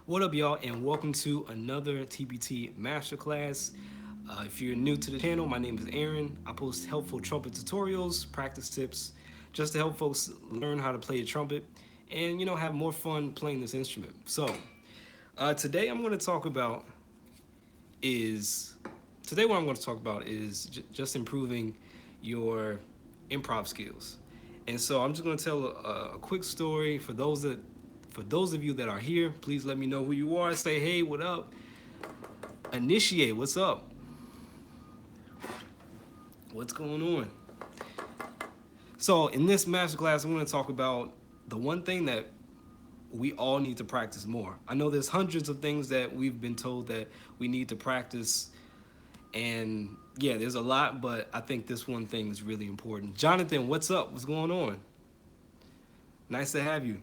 What up, y'all, and welcome to another TBT Masterclass. If you're new to the channel, my name is Aaron. I post helpful trumpet tutorials, practice tips, just to help folks learn how to play a trumpet and, have more fun playing this instrument. So, today I'm going to talk about is, today what I'm going to talk about is just improving your improv skills. And so I'm just going to tell a quick story for those of you that are here. Please let me know who you are. Say, hey, what up? Initiate, what's up? What's going on? So in this masterclass, I'm going to talk about the one thing that we all need to practice more. I know there's hundreds of things that we've been told that we need to practice, and yeah, there's a lot, but I think this one thing is really important. Jonathan, what's up? What's going on? Nice to have you.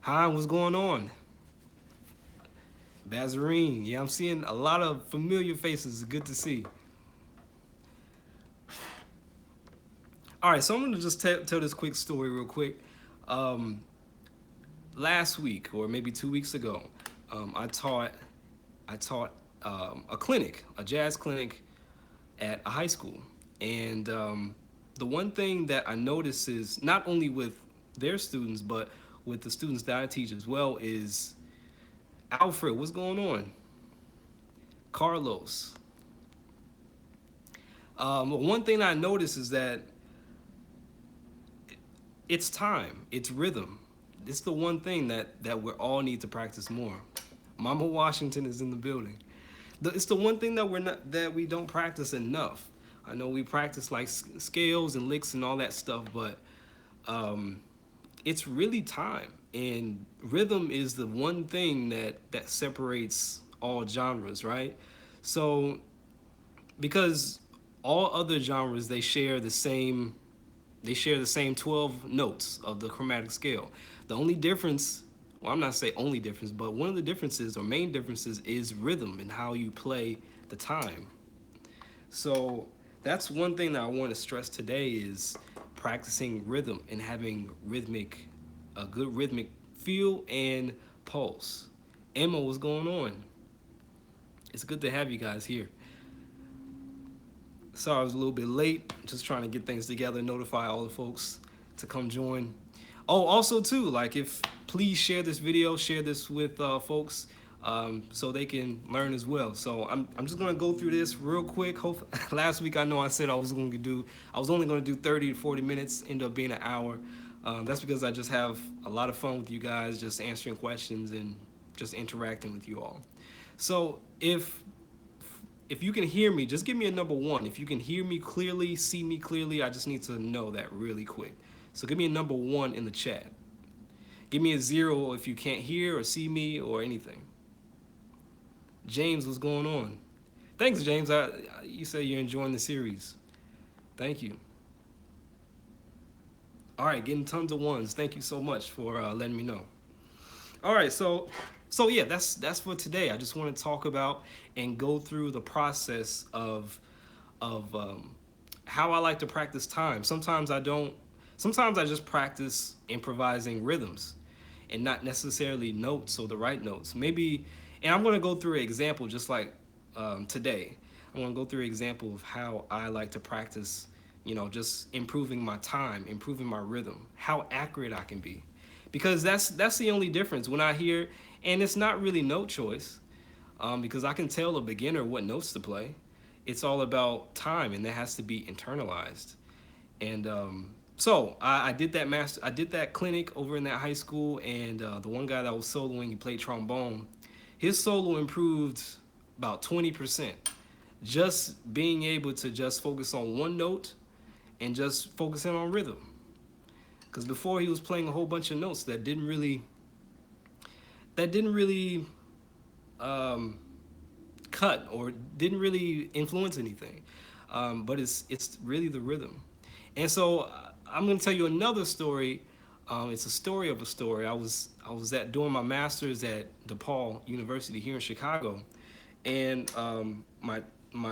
Hi, what's going on? Bazarine, yeah, I'm seeing a lot of familiar faces. Good to see. All right, so I'm gonna just tell this quick story real quick. Um, Last week, or maybe 2 weeks ago, I taught a clinic, a jazz clinic at a high school, and the one thing that I notice is not only with their students, but with the students that I teach as well is Alfred. What's going on? Carlos. One thing I notice is that it's time, it's rhythm. It's the one thing that we all need to practice more. Mama Washington is in the building. It's the one thing that we don't practice enough. I know we practice like scales and licks and all that stuff, but it's really time. And rhythm is the one thing that separates all genres, right? So because all other genres they share the same 12 notes of the chromatic scale. The only difference, well, I'm not saying only difference, but one of the differences or main differences is rhythm and how you play the time. So that's one thing that I want to stress today is practicing rhythm and having a good rhythmic feel and pulse. Emma, what's going on? It's good to have you guys here. Sorry I was a little bit late, just trying to get things together, notify all the folks to come join. Oh, also too, like if please share this video, share this with folks so they can learn as well. So I'm just gonna go through this real quick. Last week I know I said I was only gonna do 30 to 40 minutes, end up being an hour. That's because I just have a lot of fun with you guys, just answering questions and just interacting with you all. So if you can hear me, just give me a number one. If you can hear me clearly, see me clearly, I just need to know that really quick. So give me a number one in the chat. Give me a 0 if you can't hear or see me or anything. James, what's going on? Thanks, James. You say you're enjoying the series. Thank you. All right, getting tons of ones. Thank you so much for letting me know. All right, so yeah, that's for today. I just want to talk about and go through the process of how I like to practice time. Sometimes I don't. Sometimes I just practice improvising rhythms, and not necessarily notes or the right notes. Maybe, and I'm going to go through an example just like today. I'm going to go through an example of how I like to practice. Just improving my time, improving my rhythm, how accurate I can be. Because that's the only difference when I hear, and it's not really note choice, because I can tell a beginner what notes to play. It's all about time, and that has to be internalized. And so I did that clinic over in that high school, and the one guy that was soloing, he played trombone. His solo improved about 20%. Just being able to just focus on one note and just focusing on rhythm. Because before he was playing a whole bunch of notes that didn't really cut or didn't really influence anything. But it's really the rhythm. And so I'm gonna tell you another story. It's a story of a story. I was at doing my master's at DePaul University here in Chicago, and my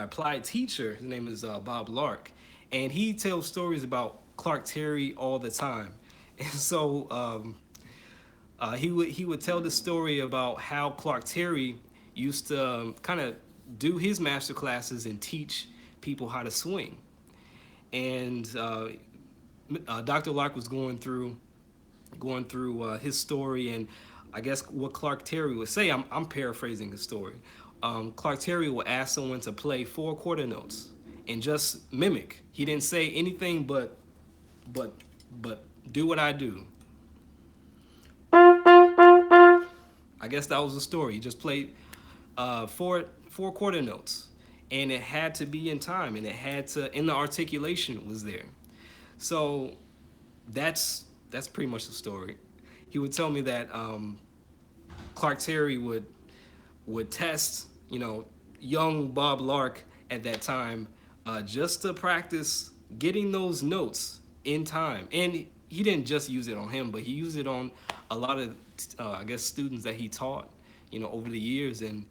applied teacher, his name is Bob Lark, and he tells stories about Clark Terry all the time. And so He would tell the story about how Clark Terry used to kind of do his master classes and teach people how to swing. And Dr. Lark was going through his story, and I guess what Clark Terry would say. I'm paraphrasing the story. Clark Terry would ask someone to play four quarter notes and just mimic. He didn't say anything but but do what I do. I guess that was the story. He just played four quarter notes, and it had to be in time, and it had to, and the articulation was there. So that's pretty much the story. He would tell me that Clark Terry would test, young Bob Lark at that time, just to practice getting those notes in time. And he didn't just use it on him, but he used it on a lot of, I guess, students that he taught, over the years. And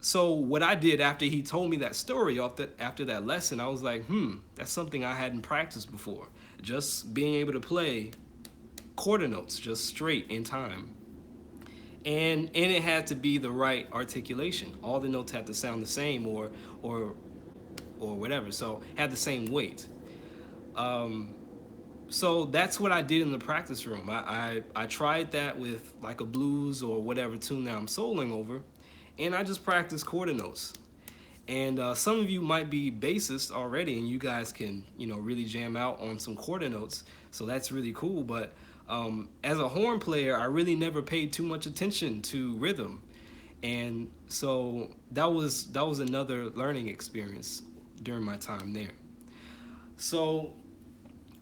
so what I did after he told me that story, after that lesson, I was like, that's something I hadn't practiced before. Just being able to play quarter notes just straight in time. And it had to be the right articulation. All the notes had to sound the same, or whatever. So had the same weight. Um, so that's what I did in the practice room. I tried that with like a blues or whatever tune that I'm soloing over, and I just practiced quarter notes. And some of you might be bassists already, and you guys can, really jam out on some quarter notes. So that's really cool. But as a horn player, I really never paid too much attention to rhythm, and so that was another learning experience during my time there. So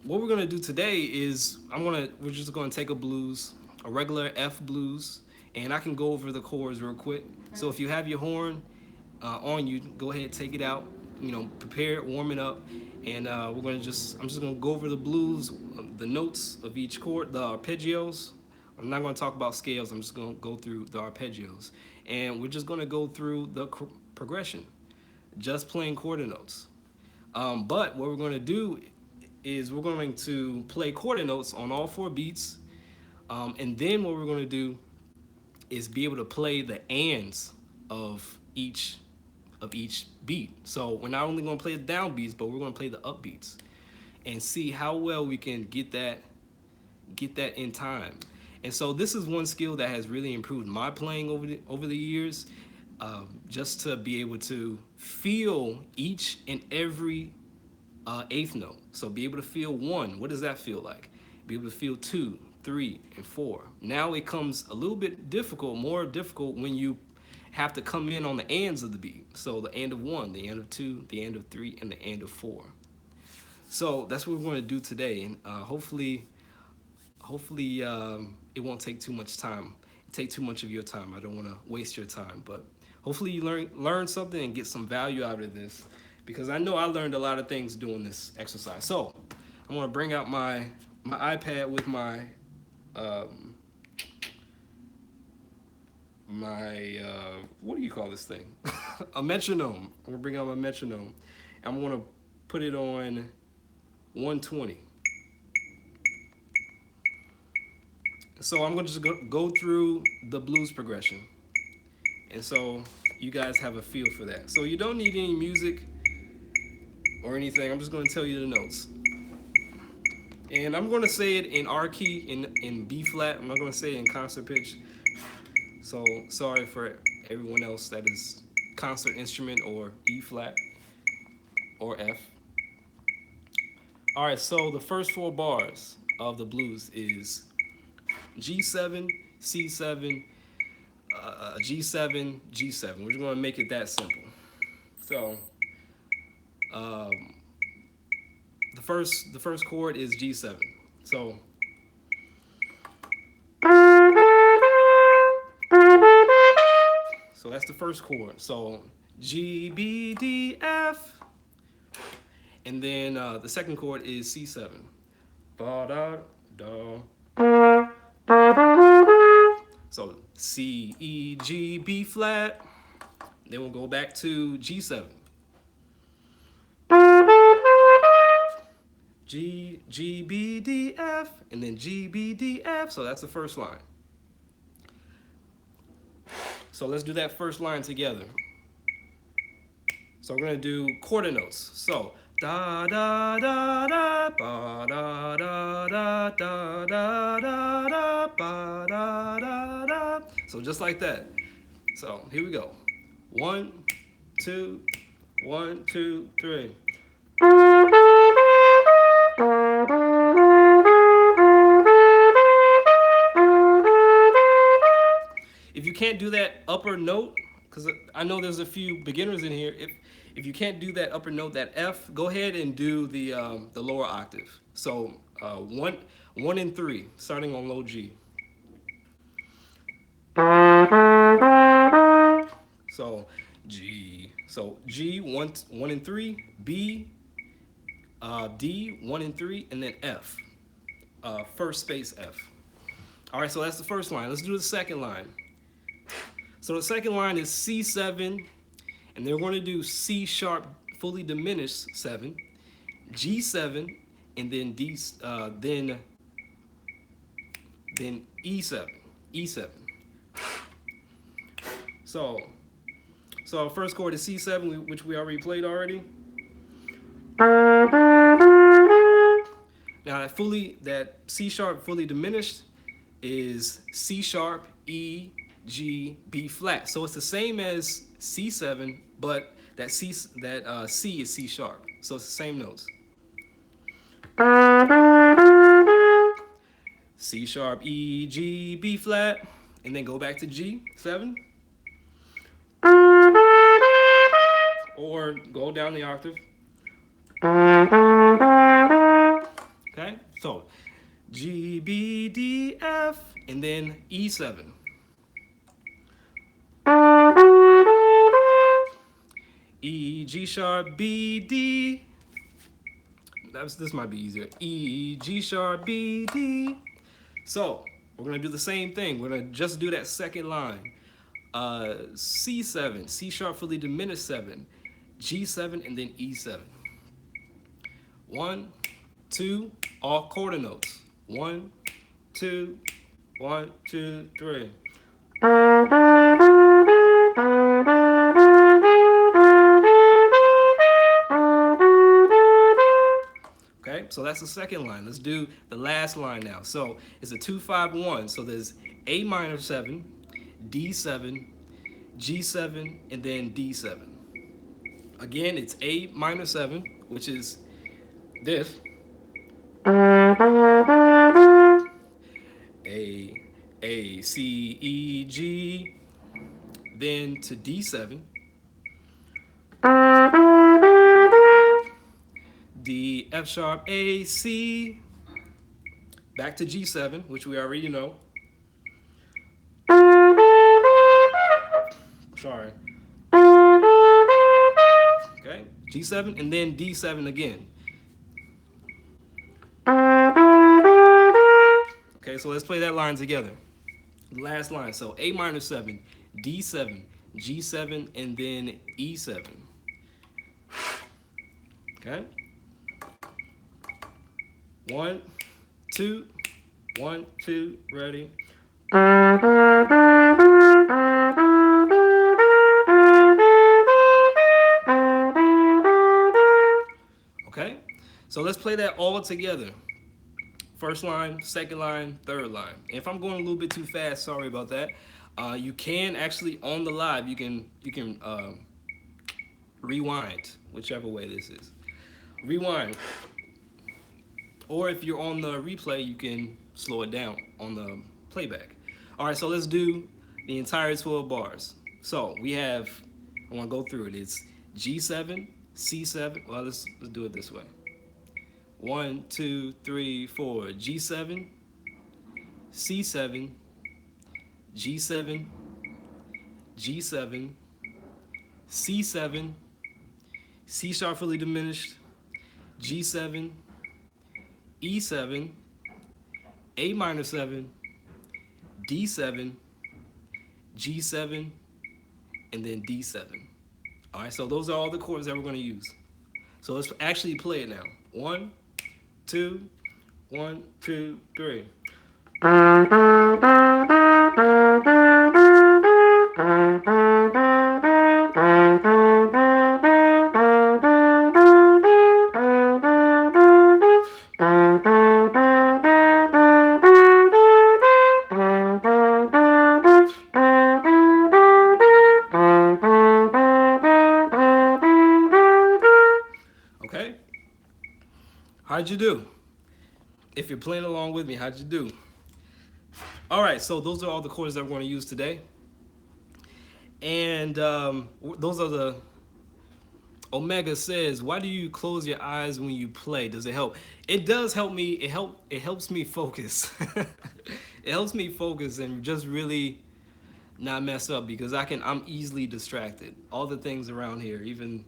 what we're gonna do today is we're just gonna take a blues, a regular F blues, and I can go over the chords real quick. So if you have your horn on you, go ahead, take it out, prepare it, warm it up, and I'm just gonna go over the blues, the notes of each chord, the arpeggios. I'm not gonna talk about scales. I'm just gonna go through the arpeggios, and we're just gonna go through the progression, just playing quarter notes. But what we're gonna do is we're going to play quarter notes on all four beats, and then what we're gonna do is be able to play the ands of each beat. So we're not only going to play the downbeats, but we're going to play the upbeats and see how well we can get that in time. And so this is one skill that has really improved my playing over the years, just to be able to feel each and every eighth note. So be able to feel one. What does that feel like? Be able to feel two, three, and four. Now it comes a little bit difficult, more difficult when you have to come in on the ands of the beat. So the end of one, the end of two, the end of three, and the end of four. So that's what we're going to do today, and hopefully it won't take too much time, take too much of your time. I don't want to waste your time, but hopefully you learn something and get some value out of this, because I know I learned a lot of things doing this exercise. So I'm going to bring out my iPad with my what do you call this thing? A metronome. I'm gonna bring out my metronome. I'm gonna put it on 120. So I'm gonna just go through the blues progression, and so you guys have a feel for that. So you don't need any music or anything. I'm just gonna tell you the notes, and I'm gonna say it in R key, in B flat. I'm not gonna say it in concert pitch. So sorry for everyone else that is concert instrument or E flat or F. All right, so the first four bars of the blues is G7, C7, G7, G7. We're just gonna make it that simple. So um, the first chord is G7. So that's the first chord. So G, B, D, F. And then the second chord is C7. Ba, da, da. So C, E, G, B flat. Then we'll go back to G7. G, B, D, F, and then G, B, D, F. So that's the first line. So let's do that first line together. So we're gonna do quarter notes. So da da da da ba da da da da da da da ba da da da. So just like that. So here we go. 1, 2, 1, 2, 3. If you can't do that upper note, because I know there's a few beginners in here. If you can't do that upper note, that F, go ahead and do the lower octave. So 1 and 3, starting on low G. So G. So G 1 and 3, B, D 1 and 3, and then F. First space F. All right, so that's the first line. Let's do the second line. So the second line is C7, and they're going to do C sharp fully diminished 7, G7, and then then E7, E7. So our first chord is C7, which we already played already. Now that C sharp fully diminished is C sharp, E, G, B flat. So it's the same as C7, but C is C sharp. So it's the same notes. C sharp, E, G, B flat, and then go back to G7. Or go down the octave. Okay, so G, B, D, F, and then E7. E, G sharp, B, D. This might be easier. E, G sharp, B, D. So we're gonna do the same thing. We're gonna just do that second line. C7, C sharp fully diminished 7, G7, and then E7. 1, 2, all quarter notes. 1, 2, 1, 2, 3. Okay, so that's the second line. Let's do the last line now. So it's a 2-5-1. So there's A minor 7, D7, G7, and then D7. Again, it's A minor 7, which is this. A, C, E, G, then to D7. D, F sharp, A, C, back to G7, which we already know. Sorry. Okay, G7 and then D7 again. Okay, so let's play that line together. Last line, so A minor 7, D7, G7, and then E7. Okay. 1, 2, 1, 2, ready. Okay, so let's play that all together. First line, second line, third line. If I'm going a little bit too fast, sorry about that. You can actually on the live, you can rewind, whichever way this is. Rewind. Or if you're on the replay, you can slow it down on the playback. All right, so let's do the entire 12 bars. So we have, I want to go through it. It's G7, C7. Well, let's do it this way. 1, 2, 3, 4. G7, C7, G7, G7, C7, C sharp fully diminished, G7, E7, A minor 7, D7, G7, and then D7. All right, so those are all the chords that we're going to use. So let's actually play it now. 1, two, one, two, three. Okay, how'd you do? If you're playing along with me, how'd you do? All right, so those are all the chords that we're going to use today, and those are the Omega says, "Why do you close your eyes when you play? Does it help?" It does help me. It helps me focus. It helps me focus and just really not mess up because I'm easily distracted. All the things around here, even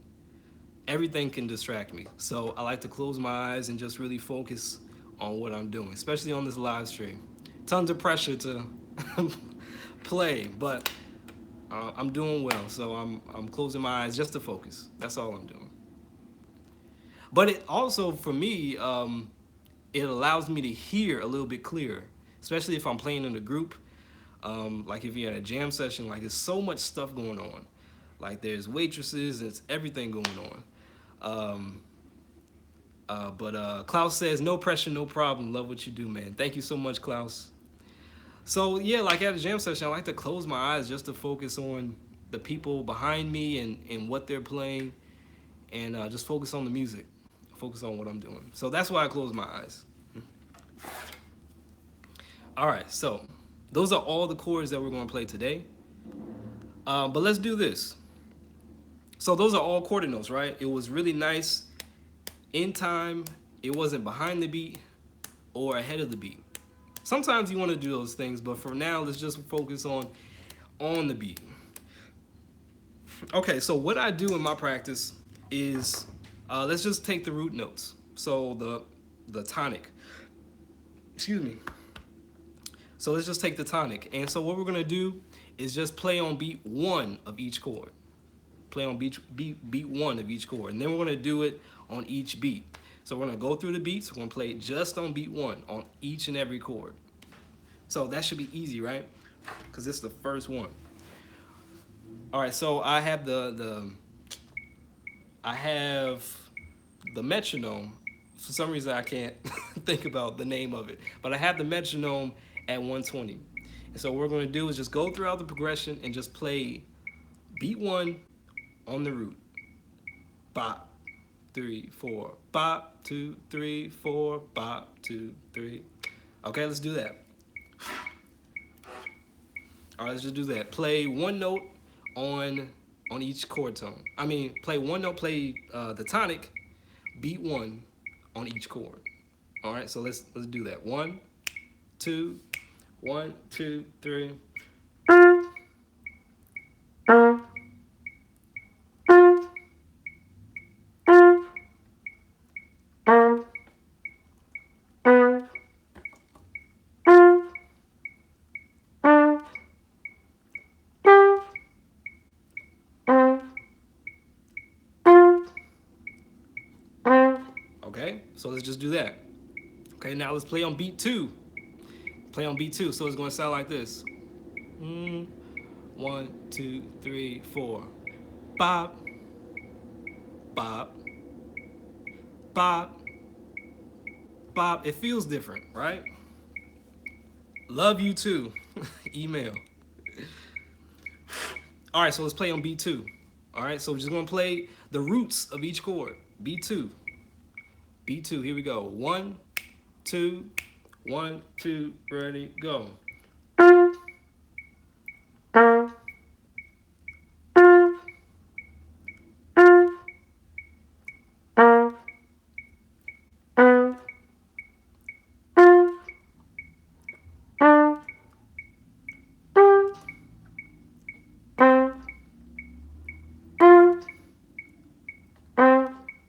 everything can distract me. So I like to close my eyes and just really focus on what I'm doing, especially on this live stream. Tons of pressure to play, but I'm doing well. So I'm closing my eyes just to focus. That's all I'm doing. But it also, for me, it allows me to hear a little bit clearer, especially if I'm playing in a group. Like if you're at a jam session, like there's so much stuff going on. Like there's waitresses, it's everything going on. But Klaus says, no pressure, no problem. Love what you do, man. Thank you so much, Klaus. So yeah, like at a jam session, I like to close my eyes just to focus on the people behind me and what they're playing, and just focus on the music, focus on what I'm doing. So that's why I close my eyes. All right, so those are all the chords that we're going to play today. But let's do this. So those are all quarter notes, right? It was really nice in time. It wasn't behind the beat or ahead of the beat. Sometimes you want to do those things, but for now, let's just focus on the beat. Okay, so what I do in my practice is let's just take the root notes. So the tonic. Excuse me. So let's just take the tonic. And so what we're gonna do is just play on beat one of each chord. Play on beat one of each chord. And then we're gonna do it on each beat. So we're gonna go through the beats, we're gonna play just on beat one on each and every chord. So that should be easy, right? Because this is the first one. All right, so I have the metronome. For some reason I can't think about the name of it, but I have the metronome at 120. And so what we're going to do is just go throughout the progression and just play beat one on the root. Bop, 3, 4, bop, 2, 3, 4, bop, 2, 3. Okay, let's do that. All right, let's just do that. Play one note on each chord tone. Play one note, play the tonic, beat one on each chord. All right, so let's do that. 1, 2, 1, 2, 3. Okay, so let's just do that. Okay, now let's play on beat two. Play on beat two, so it's going to sound like this. 1, 2, 3, 4. Bop, bop, bop, bop. It feels different, right? Love you too. Email. All right, so let's play on beat two. All right, so we're just going to play the roots of each chord. Beat two. Beat two, here we go. 1, 2, 1, 2, ready, go.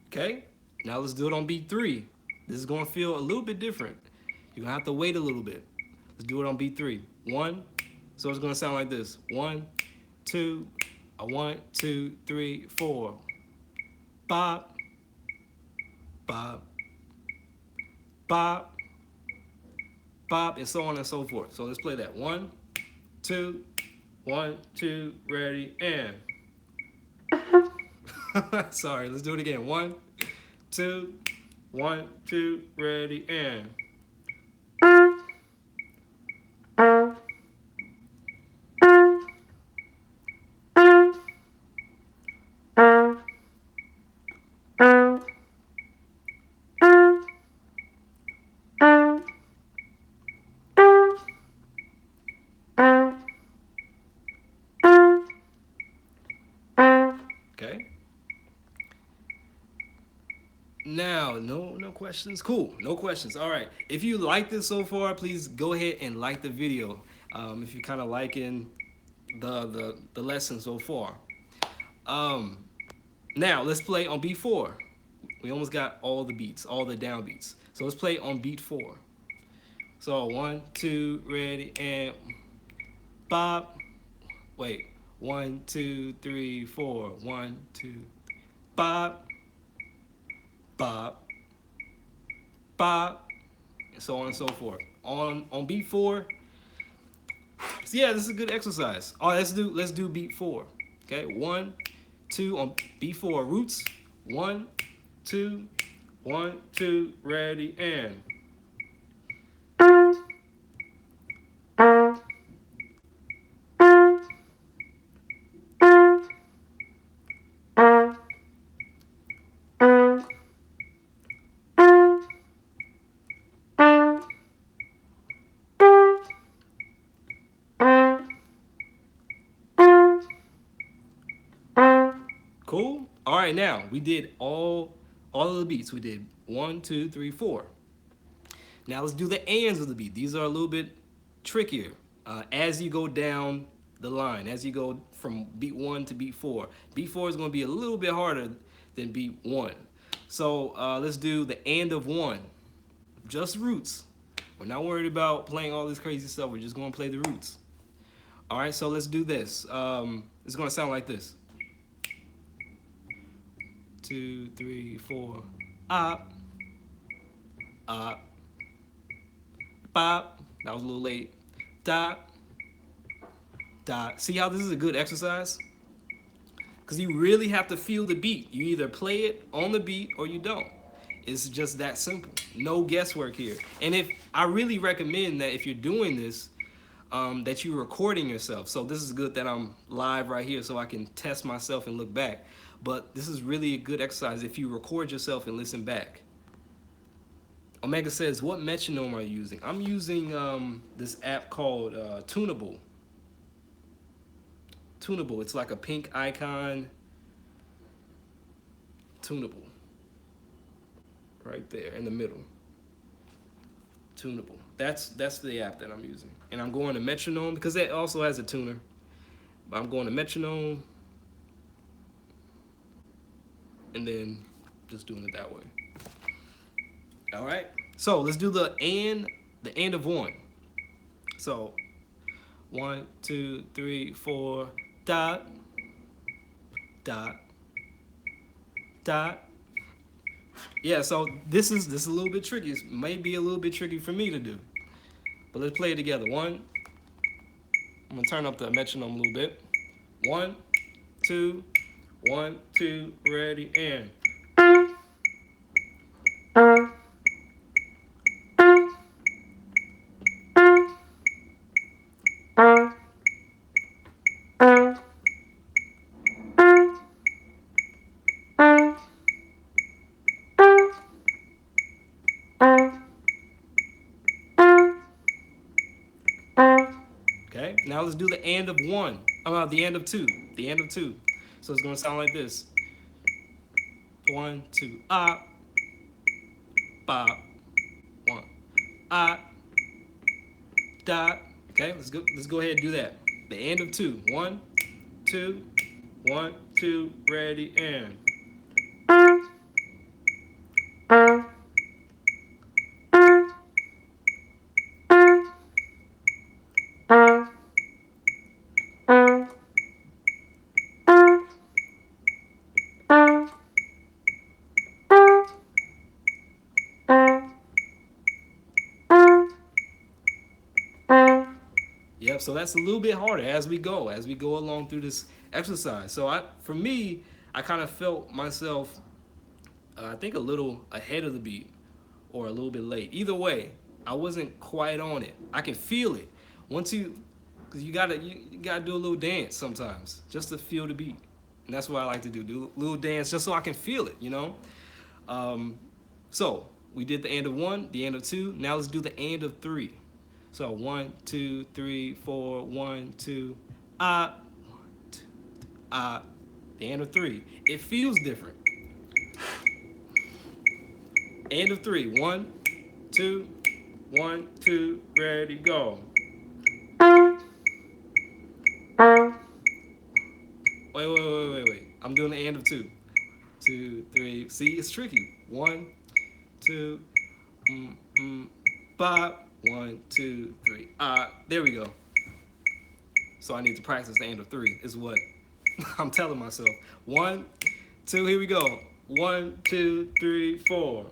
Okay, now let's do it on beat three. This is going to feel a little bit different. You're going to have to wait a little bit. Let's do it on beat three. 1, so it's going to sound like this. 1, 2, 1, 2, 3, 4. Bop, bop, bop, bop, and so on and so forth. So let's play that. 1, 2, 1, 2, ready, and. Sorry, let's do it again. 1, 2, 1, 2, ready, and. Okay. Now, no questions. Cool, no questions. All right. If you like this so far, please go ahead and like the video. If you're kind of liking the lesson so far. Um, Now let's play on beat 4. We almost got all the beats, all the down beats. So let's play on beat 4. So 1, 2, ready, and bop. Wait, 1, 2, 3, 4. 1, 2, bop, bop, bop, and so on and so forth. On beat 4. So yeah, this is a good exercise. All right, let's do beat 4. Okay, 1, 2 on beat 4 roots. 1, 2, 1, 2, ready, and. Cool. All right, now we did all of the beats. We did 1, 2, 3, 4. Now let's do the ands of the beat. These are a little bit trickier as you go down the line, as you go from beat 1 to beat 4. Beat 4 is going to be a little bit harder than beat 1. So let's do the and of 1. Just roots. We're not worried about playing all this crazy stuff. We're just going to play the roots. All right, so let's do this. It's going to sound like this. 2, 3, 4. Up, up, bop. That was a little late. Dot, dot. See how this is a good exercise? Because you really have to feel the beat. You either play it on the beat or you don't. It's just that simple. No guesswork here. And if I really recommend that if you're doing this, that you're recording yourself. So this is good that I'm live right here so I can test myself and look back. But this is really a good exercise if you record yourself and listen back. Omega says, what metronome are you using? I'm using this app called Tunable. Tunable. It's like a pink icon. Tunable. Right there in the middle. Tunable. That's the app that I'm using. And I'm going to metronome because it also has a tuner. But I'm going to metronome. And then just doing it that way. All right. So let's do the and of 1. So 1, 2, 3, 4, dot, dot, dot. Yeah, so this is a little bit tricky. It may be a little bit tricky for me to do. But let's play it together. 1. I'm gonna turn up the metronome a little bit. 1, 2, 1, 2, ready, and. Okay, now let's do the and of 1. The and of 2. The and of 2. So it's gonna sound like this. 1, 2, ah, bop, 1, ah, dot. Okay, let's go ahead and do that. The and of 2. 1, 2, 1, 2, ready, and. Yep. So that's a little bit harder as we go along through this exercise. So for me, I kind of felt myself, I think a little ahead of the beat or a little bit late. Either way, I wasn't quite on it. I can feel it once because you gotta do a little dance sometimes just to feel the beat, and that's what I like to do a little dance just so I can feel it. Um, so we did the end of one, the end of two. Now let's do the end of three. So 1, 2, 3, 4, 1, 2, ah, ah. The end of three. It feels different. End of three. 1, 2, 1, 2, ready, go. Wait. I'm doing the end of two. 2, 3. See, it's tricky. 1, 2, mm, mm, ba. 1, 2, 3. There we go. So I need to practice the end of three, is what I'm telling myself. 1, 2, here we go. 1, 2, 3, 4.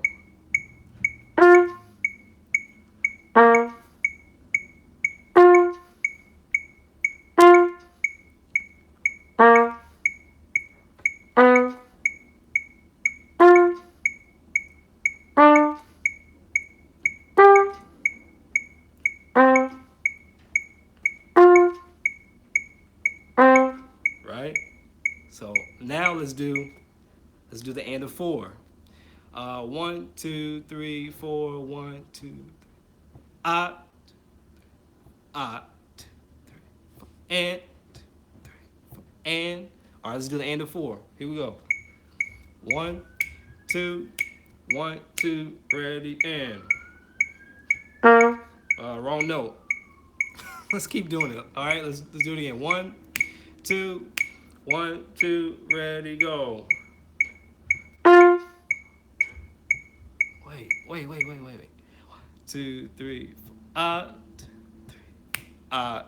Right? So now let's do the end of four. 1, 2, 3, 4. 1, 2, 3. Ah, ah, and, and. All right, let's do the end of four. Here we go. 1, 2, 1, 2, ready, and. Wrong note. Let's keep doing it. All right, let's do it again. 1, 2, 1, 2, ready, go. Wait. 1, 2, 3, 4. Uh,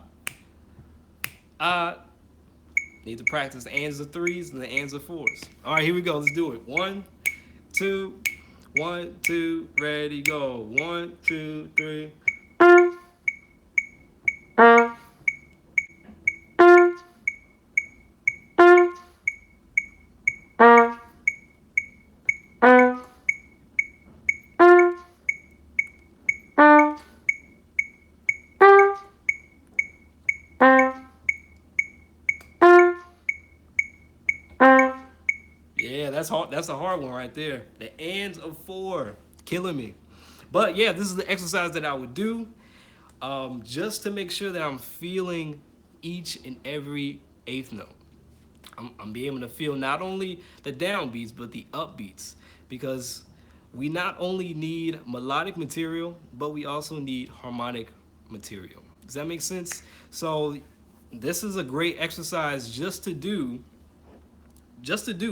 uh. Need to practice the ands of threes and the ands of fours. All right, here we go. Let's do it. 1, 2, 1, 2, ready, go. 1, 2, 3. Yeah, that's hard. That's a hard one right there. The ands of four, killing me. But yeah, this is the exercise that I would do, just to make sure that I'm feeling each and every eighth note. I'm being able to feel not only the downbeats but the upbeats, because we not only need melodic material but we also need harmonic material. Does that make sense? So this is a great exercise just to do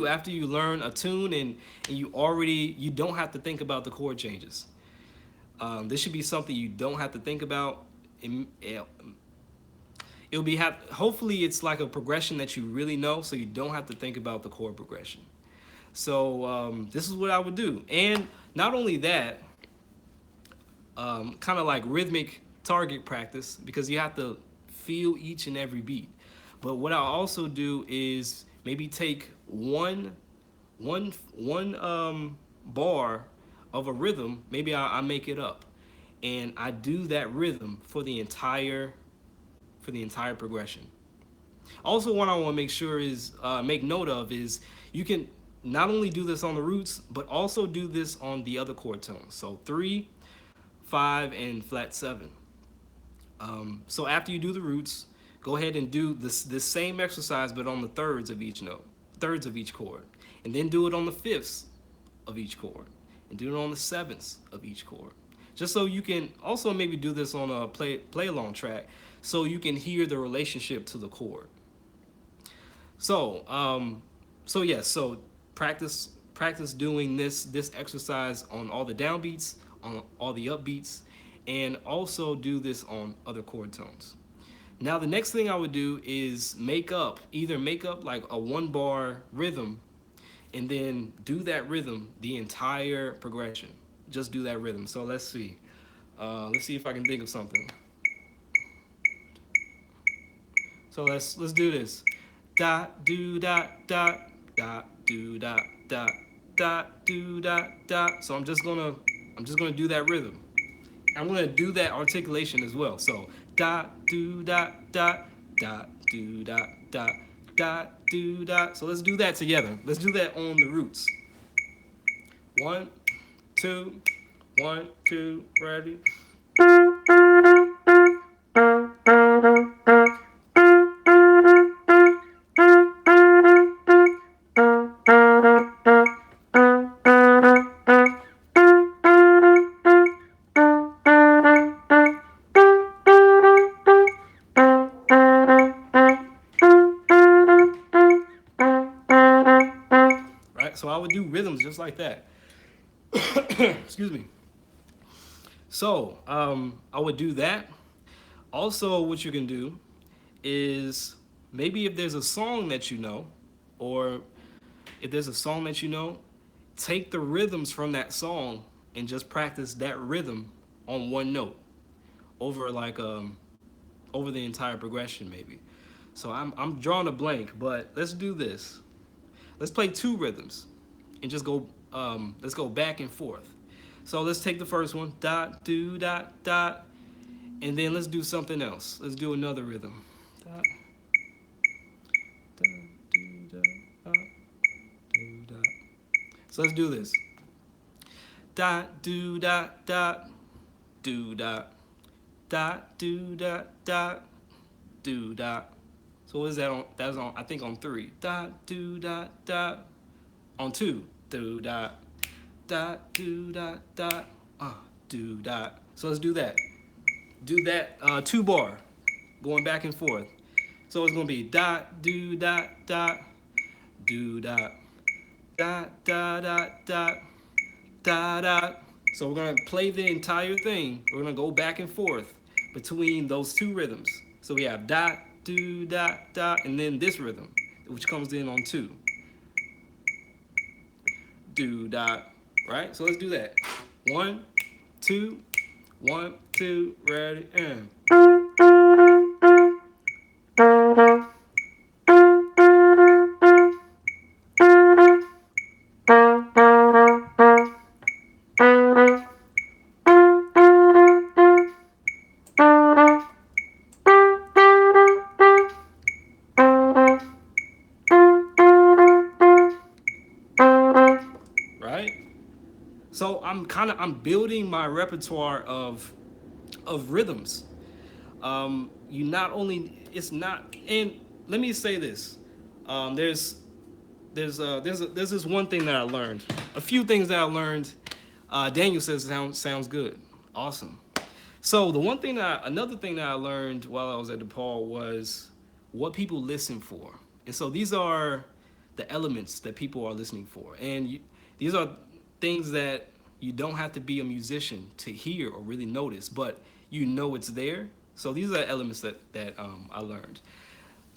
after you learn a tune, and you don't have to think about the chord changes. This should be something you don't have to think about. It'll be hopefully it's like a progression that you really know, so you don't have to think about the chord progression. So this is what I would do, and not only that, kind of like rhythmic target practice, because you have to feel each and every beat. But what I also do is maybe take one bar of a rhythm. Maybe I make it up, and I do that rhythm for the entire progression. Also, what I want to make sure is make note of is you can not only do this on the roots, but also do this on the other chord tones. So 3, 5, and flat 7. So after you do the roots, go ahead and do this same exercise, but on the thirds of each note, thirds of each chord, and then do it on the fifths of each chord, and do it on the sevenths of each chord. Just so you can also maybe do this on a play along track, so you can hear the relationship to the chord. So, yes, so practice doing this exercise on all the downbeats, on all the upbeats, and also do this on other chord tones. Now, the next thing I would do is either make up like a 1 bar rhythm, and then do that rhythm the entire progression. Just do that rhythm. So let's see. Let's see if I can think of something. So let's do this. Dot do dot dot dot do dot dot dot do dot dot. So I'm just gonna do that rhythm. I'm gonna do that articulation as well. So dot do dot dot dot do dot dot dot do dot. So let's do that together. Let's do that on the roots. One, two, 1, 2, ready. Right? So I would do rhythms just like that. Excuse me. So I would do that. Also, what you can do is maybe if there's a song that you know, or if there's a song that you know, take the rhythms from that song and just practice that rhythm on one note over over the entire progression maybe. So I'm drawing a blank, but let's do this. Let's play two rhythms and just go let's go back and forth. So let's take the first one, dot do dot dot, and then let's do something else. Let's do another rhythm. Dot, dot, do, dot, dot, do, dot. So let's do this. Dot do dot dot do dot dot do dot dot do dot. So what is that on? That's on I think on 3. Dot do dot dot on 2. Do dot dot do dot dot do dot. So let's do that. Do that 2 bar, going back and forth. So it's gonna be dot do dot dot do dot dot dot dot dot dot dot. So we're gonna play the entire thing. We're gonna go back and forth between those two rhythms. So we have dot do dot dot, and then this rhythm, which comes in on 2. Do dot. Right? So let's do that. 1, 2, 1, 2, ready, and. Right? So I'm building my repertoire of rhythms. You not only it's not and let me say this. There's this one thing that I learned. A few things that I learned. Daniel says sounds good. Awesome. So another thing that I learned while I was at DePaul was what people listen for. And so these are the elements that people are listening for. And these are things that you don't have to be a musician to hear or really notice, but you know it's there. So these are elements that I learned.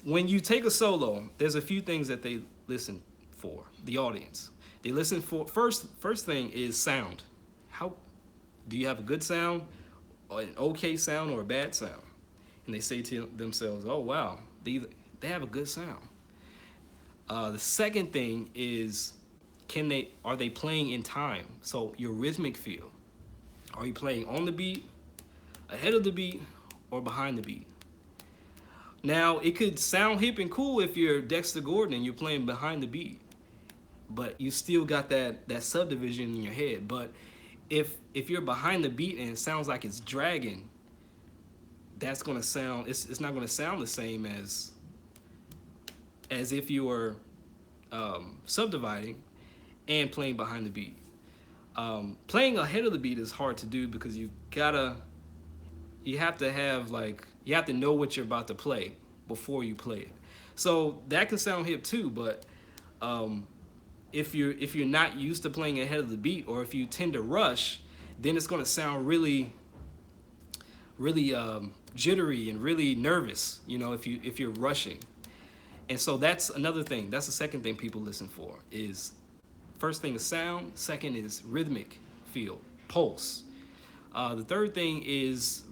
When you take a solo, there's a few things that they listen for, the audience. They listen for, first thing is sound. How do you have a good sound, or an okay sound, or a bad sound? And they say to themselves, oh wow, they have a good sound. The second thing is, are they playing in time? So your rhythmic feel. Are you playing on the beat, ahead of the beat, or behind the beat? Now, it could sound hip and cool if you're Dexter Gordon and you're playing behind the beat, but you still got that subdivision in your head. But if you're behind the beat and it sounds like it's dragging, that's gonna sound it's not gonna sound the same as if you were subdividing and playing behind the beat. Playing ahead of the beat is hard to do because you have to know what you're about to play before you play it. So that can sound hip too, but if you're not used to playing ahead of the beat, or if you tend to rush, then it's going to sound really jittery and really nervous, if you're rushing. And so that's another thing. That's the second thing people listen for. Is first thing is sound, second is rhythmic feel, pulse. The third thing is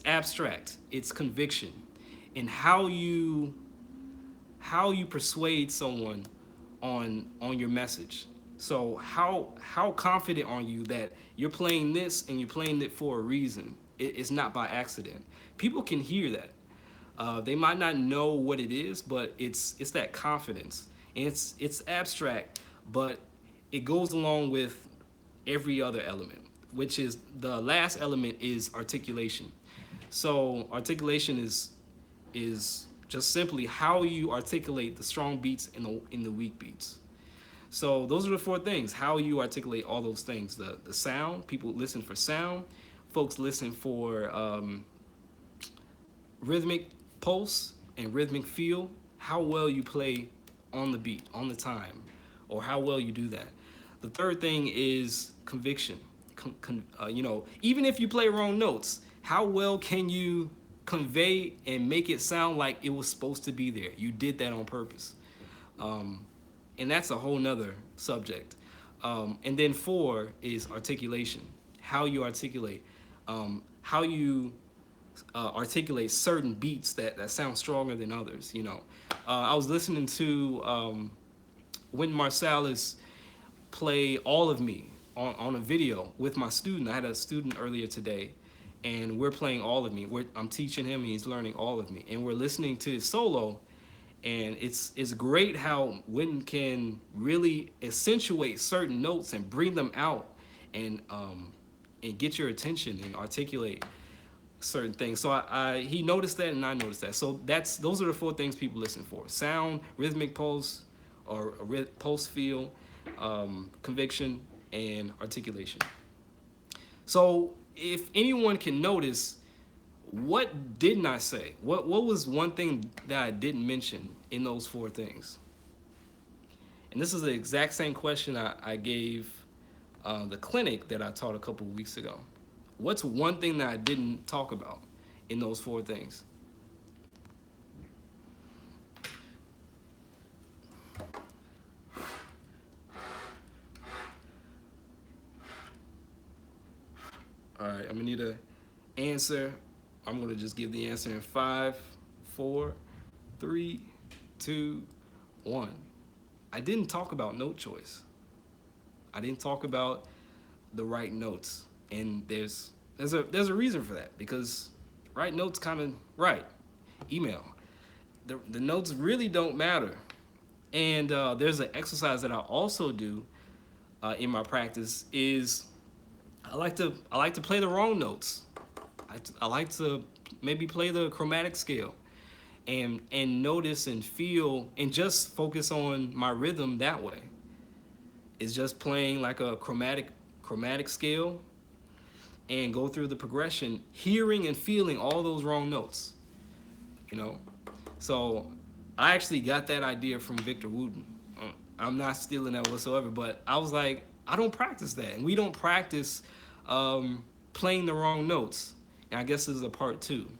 abstract. It's conviction. and how you persuade someone on your message. So how confident are you that you're playing this and you're playing it for a reason? It's not by accident. People can hear that. They might not know what it is, but it's that confidence. And it's abstract, but it goes along with every other element, which is the last element is articulation. So articulation is just simply how you articulate the strong beats in the weak beats. So those are the four things: how you articulate all those things. The sound, people listen for sound. Folks listen for rhythmic pulse and rhythmic feel. How well you play on the beat, on the time, or how well you do that. The third thing is conviction. Even if you play wrong notes, how well can you convey and make it sound like it was supposed to be there? You did that on purpose. And that's a whole nother subject. And then four is articulation. How you articulate, articulate certain beats that sound stronger than others. I was listening to when Marsalis play All of Me on a video with my student. I had a student earlier today, and we're playing All of Me. I'm teaching him, and he's learning All of Me, and we're listening to his solo. And it's great how Witten can really accentuate certain notes and bring them out, and get your attention and articulate certain things. So he noticed that, and I noticed that. So those are the four things people listen for: sound, rhythmic pulse, or pulse feel, conviction, and articulation. So if anyone can notice, what didn't I say? What was one thing that I didn't mention in those four things? And this is the exact same question I gave the clinic that I taught a couple of weeks ago. What's one thing that I didn't talk about in those four things? All right, I'm gonna need an answer. I'm gonna just give the answer in 5, 4, 3, 2, 1. I didn't talk about note choice. I didn't talk about the right notes, and there's a reason for that, because right notes kind of right. Email. The notes really don't matter, and there's an exercise that I also do in my practice is I like to play the wrong notes. I like to maybe play the chromatic scale and notice and feel and just focus on my rhythm that way. It's just playing like a chromatic scale and go through the progression, hearing and feeling all those wrong notes. So I actually got that idea from Victor Wooten. I'm not stealing that whatsoever, but I was like, I don't practice that, and we don't practice playing the wrong notes. And I guess this is a part 2.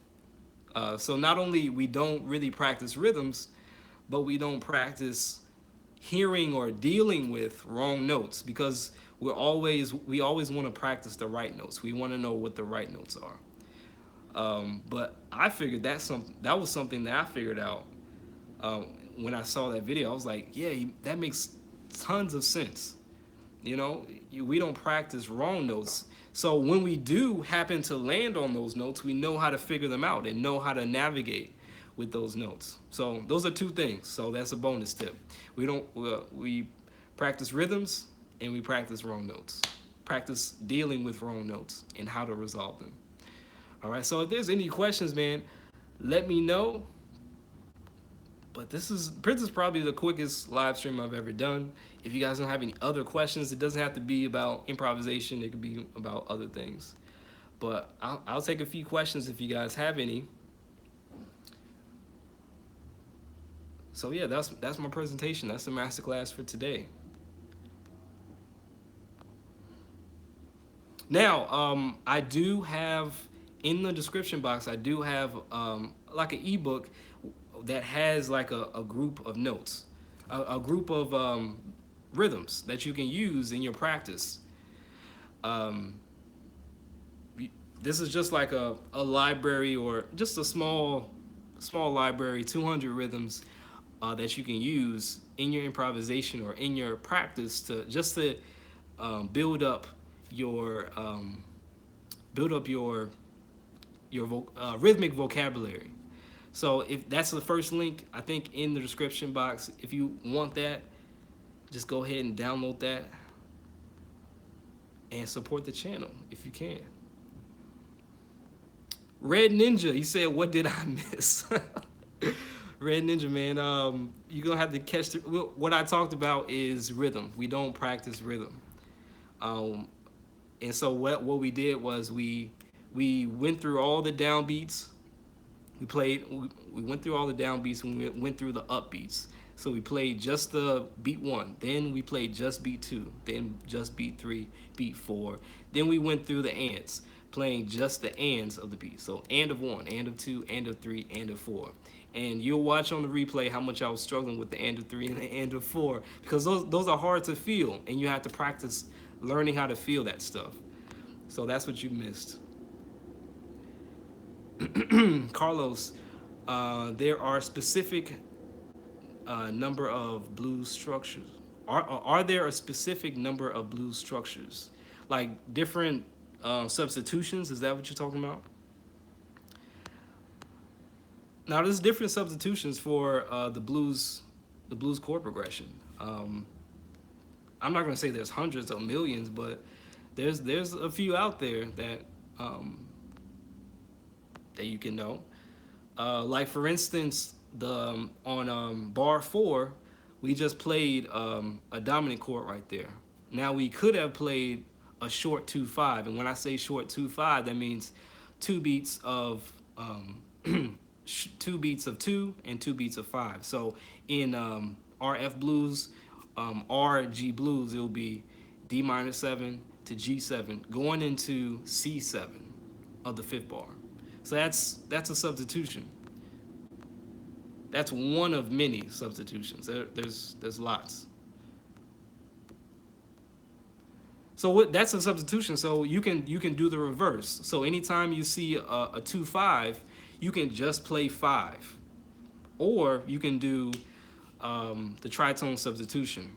So not only we don't really practice rhythms, but we don't practice hearing or dealing with wrong notes, because we always want to practice the right notes. We want to know what the right notes are. But I figured that was something that I figured out when I saw that video. I was like, yeah, that makes tons of sense. We don't practice wrong notes. So when we do happen to land on those notes, we know how to figure them out and know how to navigate with those notes. So those are 2 things. So that's a bonus tip. We practice rhythms and we practice wrong notes. Practice dealing with wrong notes and how to resolve them. All right. So if there's any questions, man, let me know. But this is probably the quickest live stream I've ever done. If you guys don't have any other questions, it doesn't have to be about improvisation. It could be about other things. But I'll take a few questions if you guys have any. So yeah, that's my presentation. That's the masterclass for today. Now, I do have in the description box, I do have like an ebook that has like a group of notes, a group of rhythms that you can use in your practice. This is just like a library or just a small small library, 200 rhythms that you can use in your improvisation or in your practice to just to build up your build up your rhythmic vocabulary. So if that's the first link, I think in the description box, if you want that, just go ahead and download that and support the channel if you can. Red Ninja, he said, "What did I miss?" Red Ninja, man, you're gonna have to catch the, what I talked about is rhythm. We don't practice rhythm, um, and so what we did was we went through all the downbeats. We went through all the downbeats and we went through the upbeats. So we played just the beat one, then we played just beat two, then just beat three, beat four. Then we went through the ands, playing just the ands of the beat. So and of one, and of two, and of three, and of four. And you'll watch on the replay how much I was struggling with the and of three and the and of four because those are hard to feel, and you have to practice learning how to feel that stuff. So that's what you missed. Carlos, there are specific number of blues structures. Are there a specific number of blues structures, like different substitutions? Is that what you're talking about? Now, there's different substitutions for the blues chord progression. I'm not going to say there's hundreds or millions, but there's a few out there um, that you can know. Like for instance, the on bar four, we just played a dominant chord right there. Now we could have played a short 2/5, and when I say short 2/5, that means two beats of two beats of two and two beats of five. So in RF blues, RG blues, it'll be D minor 7 to G7, going into C7 of the fifth bar. So that's a substitution. That's one of many substitutions. There's lots. So that's a substitution. So you can do the reverse. So anytime you see a 2/5, you can just play five, or you can do the tritone substitution,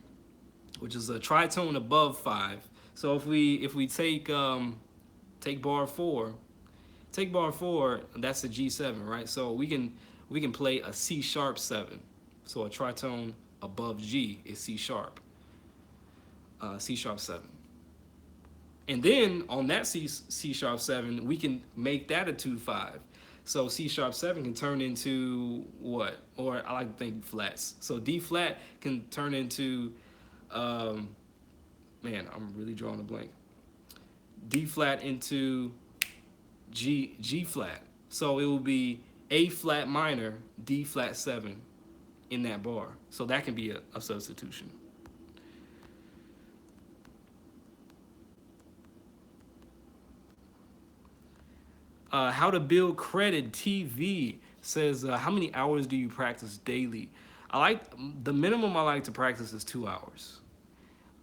which is a tritone above five. So if we take bar four, that's a G7, right? So we can play a C sharp 7. So a tritone above G is C sharp, C sharp 7. And then on that C sharp 7, we can make that a 2/5. So C sharp 7 can turn into what? Or I like to think flats. So D flat can turn into, um, man, I'm really drawing a blank. D flat into G flat. So it will be A flat minor, D flat 7 in that bar. So that can be a substitution. How to build credit TV says, how many hours do you practice daily? The minimum I like to practice is 2 hours.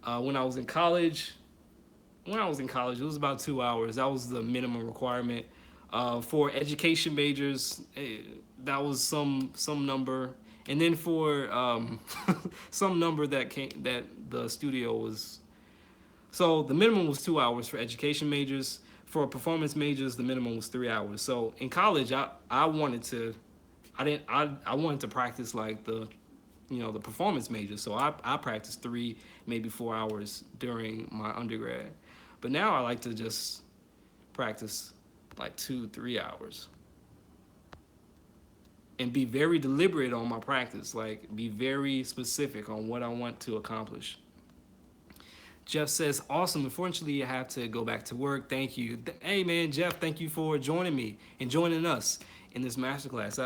When I was in college, it was about 2 hours. That was the minimum requirement. For education majors, that was some number, and then for some number that the studio was. So the minimum was 2 hours for education majors. For performance majors, the minimum was 3 hours. So in college, I wanted to, I wanted to practice like the performance majors. So I practiced 3, maybe 4 hours during my undergrad. But now I like to just practice like 2-3 hours and be very deliberate on my practice, like be very specific on what I want to accomplish. Jeff says, awesome. Unfortunately, I have to go back to work. Thank you. Hey, man, Jeff, thank you for joining me and joining us in this masterclass.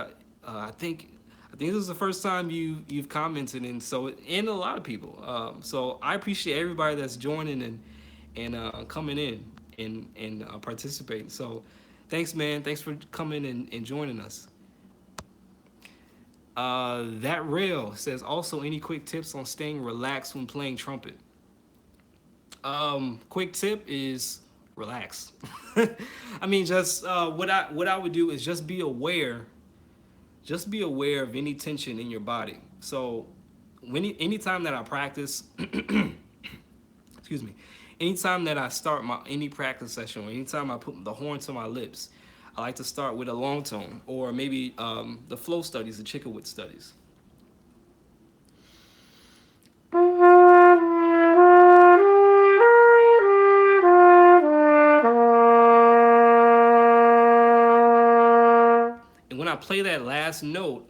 I think this is the first time you've commented, and a lot of people. So I appreciate everybody that's joining and coming in and participating. So thanks, man. Thanks for coming and joining us. That Rail says, also, any quick tips on staying relaxed when playing trumpet? Quick tip is relax. I mean, just what I would do is just be aware just be aware of any tension in your body. So anytime that I practice, excuse me, anytime that I start any practice session, or anytime I put the horn to my lips, I like to start with a long tone, or maybe the flow studies, the Chickawit studies. And when I play that last note,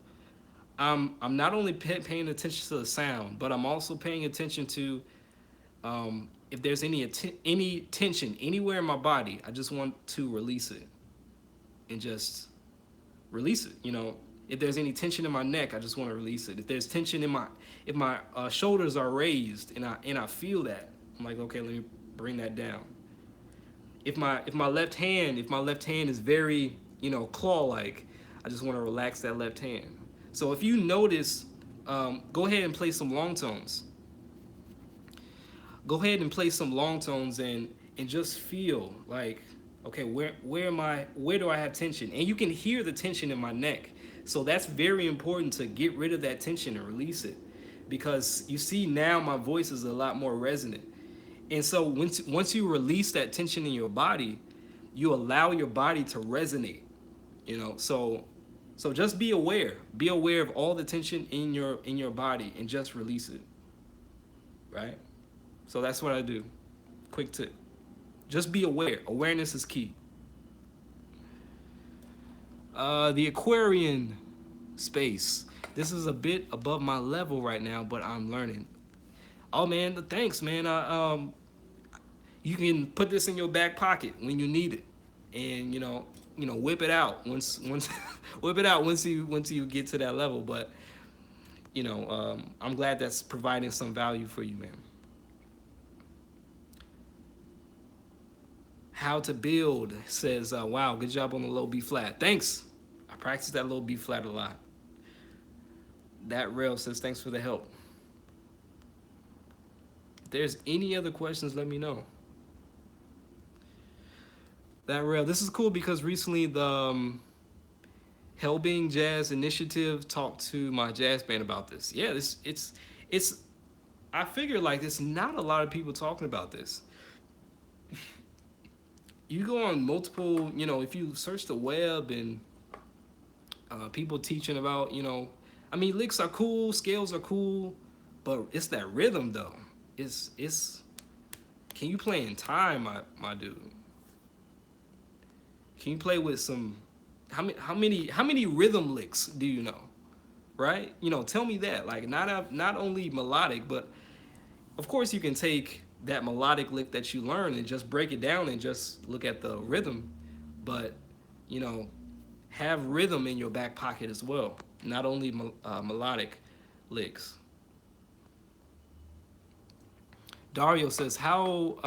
I'm not only paying attention to the sound, but I'm also paying attention to if there's any tension anywhere in my body. I just want to release it and just release it. If there's any tension in my neck, I just want to release it. If there's tension if my shoulders are raised and I feel that, I'm like, okay, let me bring that down. If my left hand is very claw like, I just want to relax that left hand. So if you notice, go ahead and play some long tones. Go ahead and play some long tones and just feel like, okay, where do I have tension? And you can hear the tension in my neck. So that's very important to get rid of that tension and release it, because you see now my voice is a lot more resonant. And so once you release that tension in your body, you allow your body to resonate. So just be aware. Be aware of all the tension in your body and just release it. Right? So that's what I do. Quick tip. Just be aware. Awareness is key. The Aquarian space. This is a bit above my level right now, but I'm learning. Oh man, thanks, man. You can put this in your back pocket when you need it, and whip it out once whip it out once you get to that level. But I'm glad that's providing some value for you, man. How to build says, wow, good job on the low B flat. Thanks. I practice that low B flat a lot. That rail says, thanks for the help. If there's any other questions, let me know. That rail. This is cool because recently the Hellbing Jazz Initiative talked to my jazz band about this. Yeah, it's. I figure like there's not a lot of people talking about this. You go on multiple, if you search the web and people teaching about, I mean, licks are cool, scales are cool, but it's that rhythm though. It's. Can you play in time, my dude? Can you play with some? How many rhythm licks do you know? Right? Tell me that. Like not only melodic, but of course you can take that melodic lick that you learn and just break it down and just look at the rhythm, but have rhythm in your back pocket as well. Not only melodic licks. Dario says, how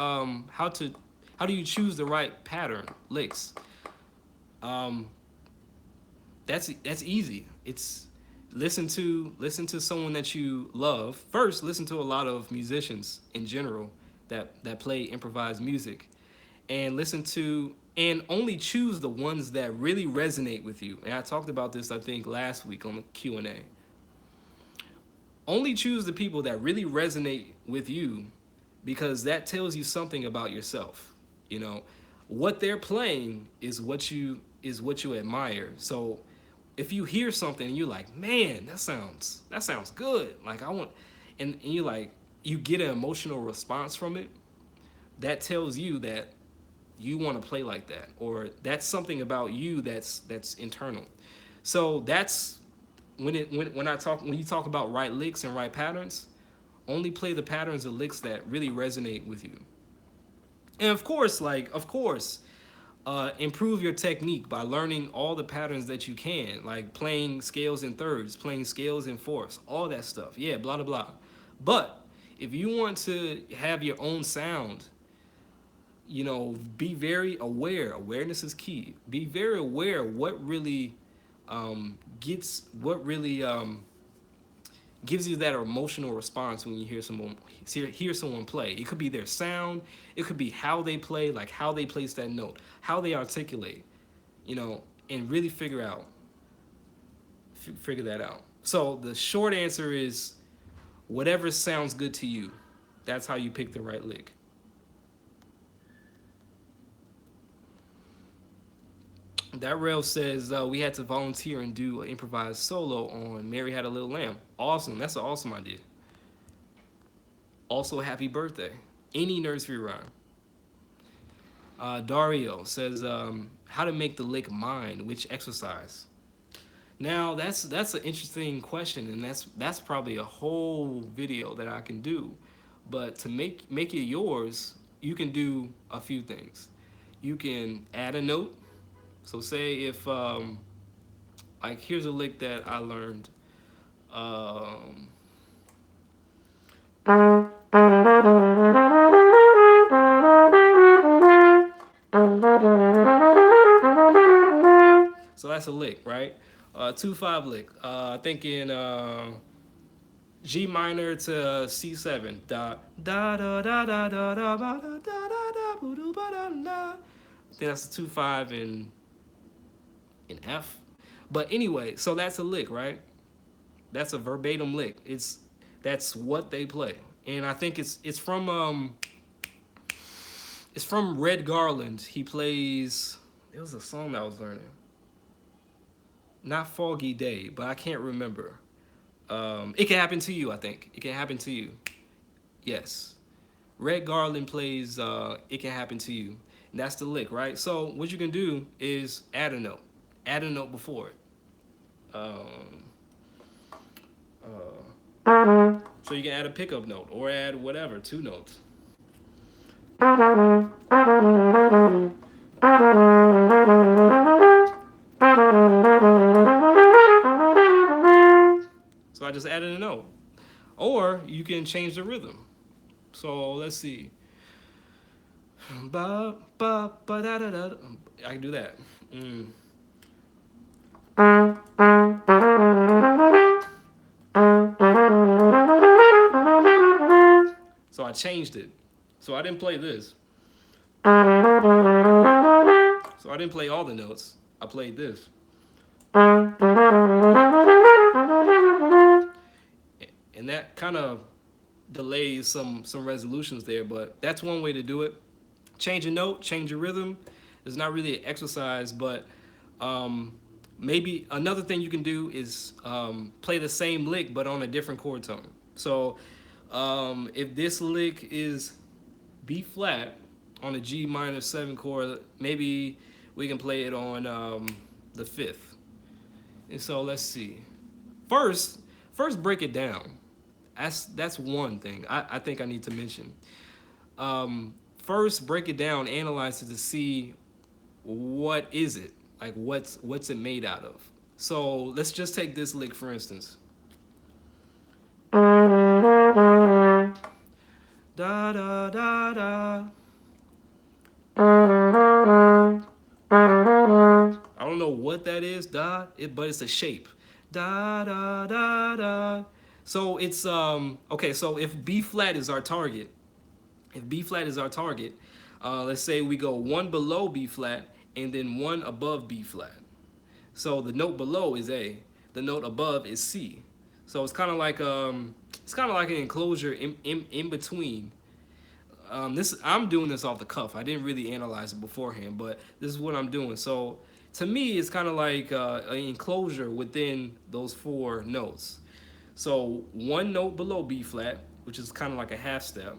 do you choose the right pattern licks? That's easy. It's listen to someone that you love. First, listen to a lot of musicians in general that play improvised music, and and only choose the ones that really resonate with you. And I talked about this, I think, last week on the Q&A. Only choose the people that really resonate with you, because that tells you something about yourself. What they're playing is what you admire. So if you hear something and you're like, man, that sounds good, like I want, and you get an emotional response from it, that tells you that you want to play like that, or that's something about you that's internal. So that's when you talk about right licks and right patterns, only play the patterns of licks that really resonate with you. And of course, improve your technique by learning all the patterns that you can, like playing scales in thirds, playing scales in fourths, all that stuff. Yeah, blah, blah, blah. But if you want to have your own sound, be very aware. Awareness is key. Be very aware what really gives you that emotional response when you hear someone play. It could be their sound, it could be how they play, like how they place that note, how they articulate, and really figure figure that out. So the short answer is whatever sounds good to you. That's how you pick the right lick. That rail says we had to volunteer and do an improvised solo on Mary Had a Little Lamb. Awesome. That's an awesome idea. Also, happy birthday. Any nursery rhyme. Dario says how to make the lick mine, which exercise. Now that's an interesting question, and that's probably a whole video that I can do. But to make it yours, you can do a few things. You can add a note. So say if like here's a lick that I learned. Um, so that's a lick, right? 2/5 lick. Thinking G minor to C7. Da da da da da da da da da da da da. I think that's a 2/5 in F. But anyway, so that's a lick, right? That's a verbatim lick. That's what they play, and I think it's from Red Garland. He plays. It was a song that I was learning. Not Foggy Day, but I can't remember. It Can Happen to You. I think it can happen to you. Yes, Red Garland plays It Can Happen to You. And that's the lick, right? So what you can do is add a note. Add a note before it. Um, so you can add a pickup note or add whatever, two notes. So I just added a note. Or you can change the rhythm. So let's see. Ba, ba, ba, da, da, da. I can do that. Mm. So I changed it. So I didn't play this. So I didn't play all the notes. I played this. And that kind of delays some resolutions there, but that's one way to do it. Change a note, change your rhythm. It's not really an exercise, but maybe another thing you can do is play the same lick but on a different chord tone. So if this lick is B flat on a G minor 7 chord, maybe we can play it on the 5th. And so let's see. First break it down. That's one thing I think I need to mention. First break it down, analyze it to see what is it, like what's it made out of. So let's just take this lick for instance. Da da da da. I don't know what that is, but it's a shape. Da da da da. So it's okay. So if B flat is our target, let's say we go one below B flat and then one above B flat. So the note below is A, the note above is C. So it's kind of like an enclosure in between. I'm doing this off the cuff. I didn't really analyze it beforehand, but this is what I'm doing. So to me, it's kind of like an enclosure within those 4 notes. So one note below B flat, which is kind of like a half step,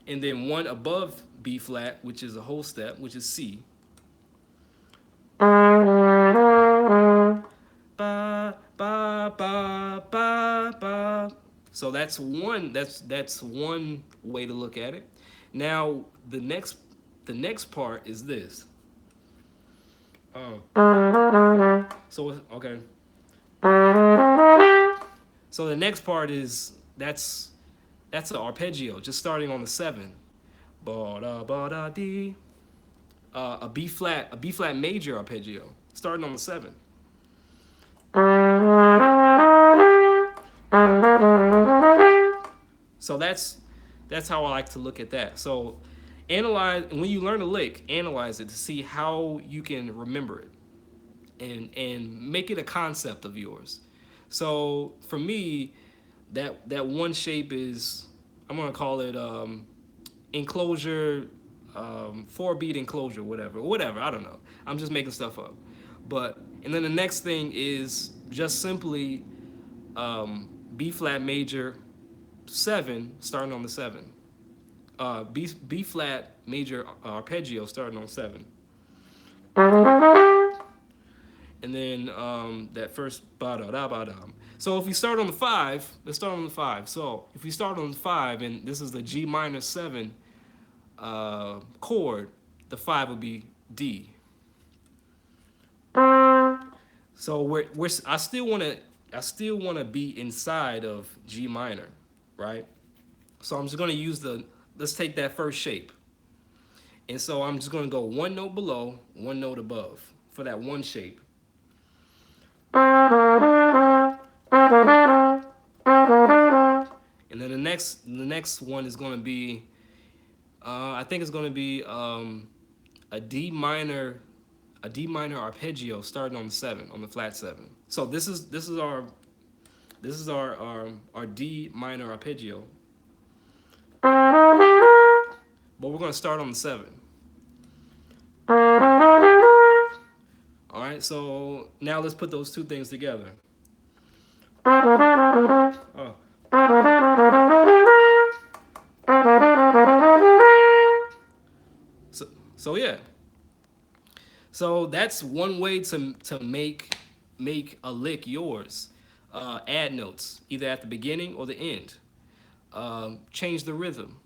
and then one above B flat, which is a whole step, which is C. Ba, ba, ba, ba, ba. So that's one way to look at it. Now the next part is this. So okay. So the next part is that's an arpeggio, just starting on the 7. Ba da ba da dee. A B flat major arpeggio, starting on the 7. So that's how I like to look at that. So analyze, when you learn a lick, analyze it to see how you can remember it and make it a concept of yours. So for me, that one shape is, I'm gonna call it enclosure, 4 beat enclosure, whatever. I don't know. I'm just making stuff up. But and then the next thing is just simply B flat major 7 starting on the 7. B flat major arpeggio starting on 7. And then that first ba da da ba da. So if we start on the 5, let's start on the 5. So if we start on the 5, and this is the G minor 7 chord, the 5 would be D. So I still want to be inside of G minor, right? So I'm just gonna use let's take that first shape, and so I'm just gonna go one note below, one note above for that one shape. And then the next one is gonna be, I think it's gonna be a D minor, arpeggio starting on the 7, on the flat 7. So this is our D minor arpeggio, but we're gonna start on the 7. All right. So now let's put those two things together. Oh. So, so yeah. So that's one way to make a lick yours. Add notes either at the beginning or the end. Change the rhythm.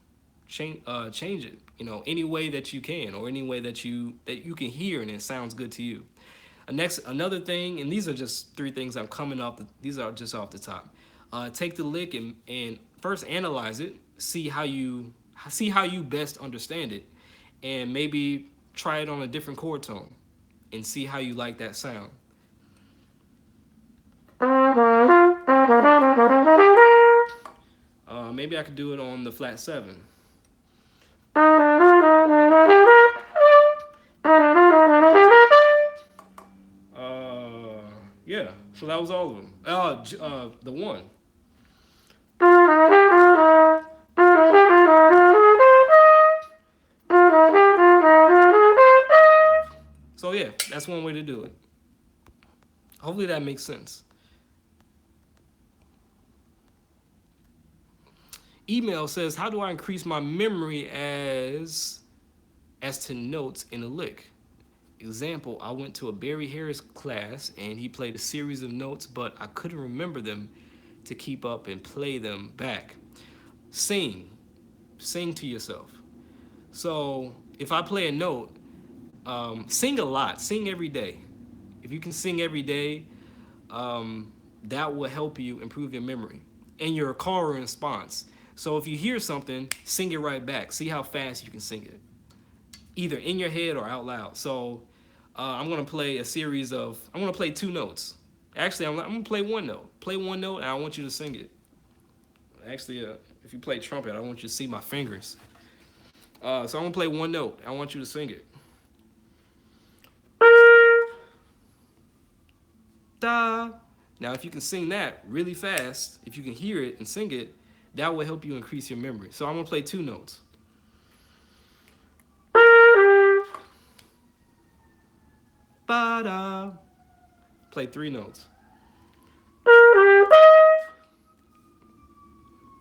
Change it. Any way that you can, or any way that you can hear and it sounds good to you. Another thing, and these are just 3 things I'm coming off. These are just off the top. Take the lick and first analyze it. See how you best understand it, and maybe try it on a different chord tone, and see how you like that sound. Maybe I could do it on the flat 7. Yeah. So that was all of them. The one. So yeah, that's one way to do it. Hopefully that makes sense. Email says, how do I increase my memory as to notes in a lick? Example, I went to a Barry Harris class and he played a series of notes, but I couldn't remember them to keep up and play them back. Sing. Sing to yourself. So if I play a note, sing a lot. Sing every day. If you can sing every day, that will help you improve your memory and your call and response. So if you hear something, sing it right back. See how fast you can sing it, either in your head or out loud. So I'm gonna play a series of. I'm gonna play 2 notes. Actually, I'm gonna play 1 note. Play 1 note, and I want you to sing it. Actually, if you play trumpet, I want you to see my fingers. So I'm gonna play 1 note. I want you to sing it. Da. Now, if you can sing that really fast, if you can hear it and sing it, that will help you increase your memory. So I'm gonna play 2 notes. Ba da. Play 3 notes.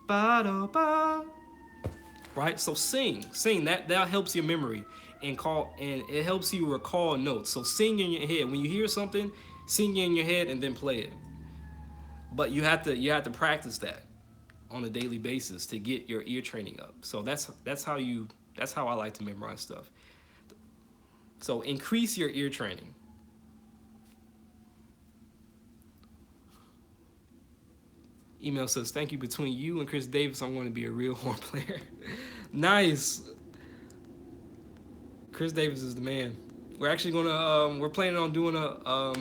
Ba da ba. Right? So sing. That helps your memory and it helps you recall notes. So sing in your head. When you hear something, sing in your head and then play it. But you have to practice that on a daily basis to get your ear training up. So that's how I like to memorize stuff. So increase your ear training. Email says, thank you. Between you and Chris Davis, I'm going to be a real horn player. Nice. Chris Davis is the man. We're planning on doing a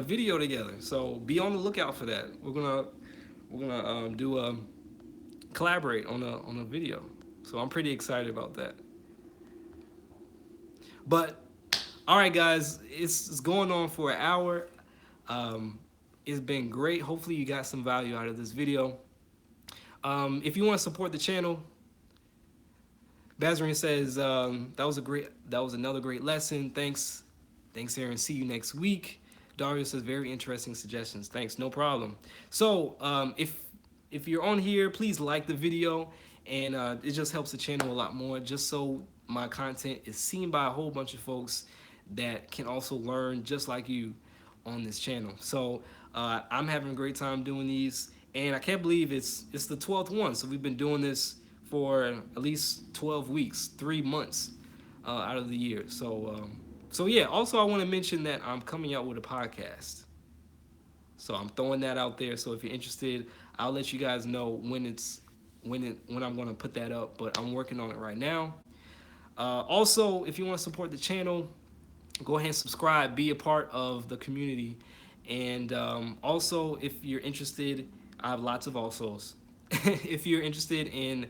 video together. So be on the lookout for that. We're gonna collaborate on a video. So I'm pretty excited about that. But all right, guys, it's going on for an hour. It's been great. Hopefully you got some value out of this video. If you want to support the channel, Bazarian says that was another great lesson. Thanks, Aaron. See you next week. Dario says very interesting suggestions. Thanks, no problem. So if you're on here, please like the video, and it just helps the channel a lot more. Just so my content is seen by a whole bunch of folks that can also learn just like you on this channel. So I'm having a great time doing these, and I can't believe it's the 12th one. So we've been doing this for at least 12 weeks, 3 months out of the year. So yeah. Also, I want to mention that I'm coming out with a podcast. So I'm throwing that out there. So if you're interested, I'll let you guys know when I'm going to put that up. But I'm working on it right now. Also, if you want to support the channel, go ahead and subscribe, be a part of the community. And also, if you're interested, I have lots of alsos. If you're interested in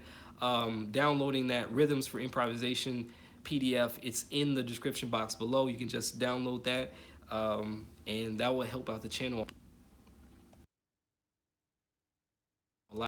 downloading that Rhythms for Improvisation PDF, it's in the description box below. You can just download that, and that will help out the channel.